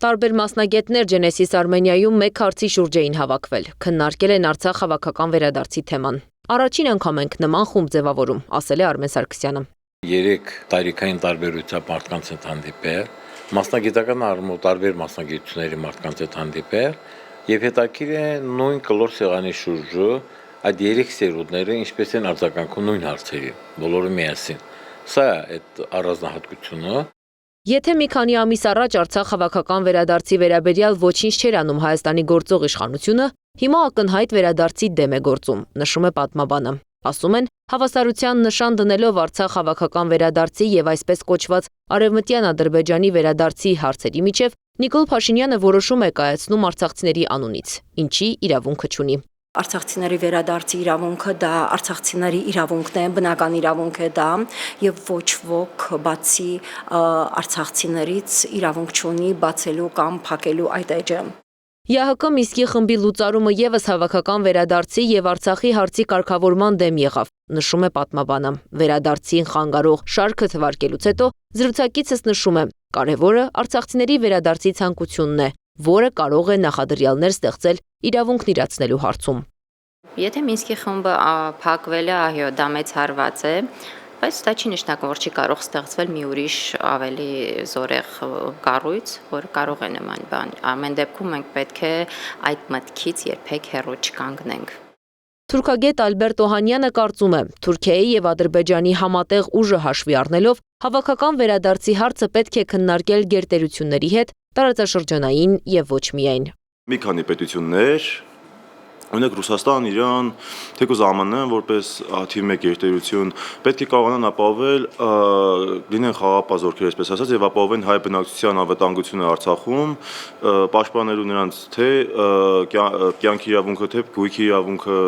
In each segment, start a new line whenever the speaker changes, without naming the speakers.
Տարբեր մասնագետներ Genesis Armenia-ում մեկ հարցի շուրջ էին հավաքվել, քննարկել են Արցախ հավաքական վերադարձի թեման։ Առաջին անգամ ենք նման խումբ ձևավորում, ասել է Արմեն Սարգսյանը։
3 տարիքային տարբերությամբ մարդկանց հետ հանդիպել, մասնագիտական առումով տարբեր մասնագիտությունների մարդկանց հետ հանդիպել եւ հետաքրիր է նույն կլոր սեղանի շուրջը այդ 3 սերունդները ինչպես են արձագանքում նույն հարցերի, բոլորը միասին։ Սա է այդ առանձնահատկությունը։
Եթե մի քանի ամիս առաջ Արցախ հավաքական վերադարձի վերաբերյալ ոչինչ չէր անում Հայաստանի գործող իշխանությունը, հիմա ակնհայտ վերադարձի դեմ է գործում, նշում է պատմաբանը։ Ասում են, հավասարության նշան դնելով Արցախ հավաքական վերադարձի եւ այսպես կոչված Արևմտյան Ադրբեջանի վերադարձի հարցերի միջև Նիկոլ Փաշինյանը որոշում է կայացնում արցախցիների անունից, ինչի իրավունքը չունի։
Արցախցիների վերադարձի իրավունքը դա արցախցիների իրավունքն է, բնական իրավունք է դա եւ ոչ ոք բացի արցախցիներից իրավունք չունի բացելու կամ փակելու այդ էջը։
ՀՀԿ Միսկի խմբի լուծարումը եւս հավաքական վերադարձի եւ Արցախի հարցի կարգավորման դեմ եղավ, նշում է պատմաբանը։ Վերադարձին խանգարող շարքը թվարկելուց հետո զրուցակիցս նշում է, կարևորը արցախցիների վերադարձի ցանկությունն է, որը կարող է նախադրյալներ ստեղծել իրավունքն իրացնելու հարցում։
Եթե Մինսկի խումբը փակվել է, այո, դա մեծ հարված է, բայց դա չի նշանակում, որ չի կարող ստեղծվել մի ուրիշ ավելի զորեղ կառույց, որը կարող է նման բան։ Ամեն դեպքում մենք պետք է այդ մտքից երբեք հեռու չկանգնենք։
Թուրքագետ Ալբերտ Օհանյանը կարծում է, Թուրքիայի եւ Ադրբեջանի համատեղ ուժը հաշվի առնելով, հավաքական վերադարձի հարցը պետք է քննարկել գերտերությունների հետ, տարածաշրջանային եւ ոչ միայն։
Մի քանի պետություններ, օրինակ Ռուսաստան, Իրան, թեկուզ ԱՄՆ որպես թիվ 1 գերտերություն պետք է կարողանան ապահովել լինեն խաղապազորքեր, այսպես ասած, եւ ապահովեն հայ բնակչության անվտանգությունը Արցախում, պաշտպանելու նրանց թե կյանքի իրավունքը, թե գույքի իրավունքը,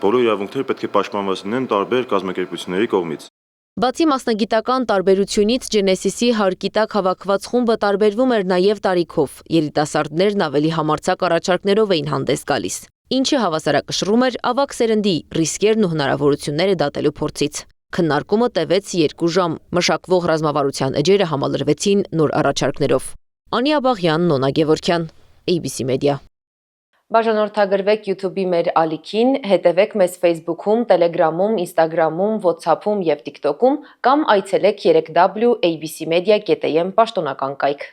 բոլոր իրավունքները պետք է պաշտպանված լինեն տարբեր կազմակերպությունների կողմից։
Բացի մասնագիտական տարբերությունից Genesis-ի հարկի տակ հավաքված խումբը տարբերվում էր նաև տարիքով, երիտասարդներն ավելի համարձակ առաջարկներով էին հանդես գալիս, ինչը հավասարակշռում էր ավագ սերնդի ռիսկերն ու հնարավորությունները դատելու փորձից։ Քննարկումը տևեց 2 ժամ, մշակվող ռազմավարության էջերը համալրվեցին նոր առաջարկներով։ Անի Աբաղյան, Նոնա Գևորգյան, ABC Media։ Բաժանորդագրվեք YouTube-ի մեր ալիքին, հետևեք մեզ Facebook-ում, Telegram-ում, Instagram-ում, WhatsApp-ում եւ TikTok-ում կամ այցելեք 3w abcmedia.am պաշտոնական կայք։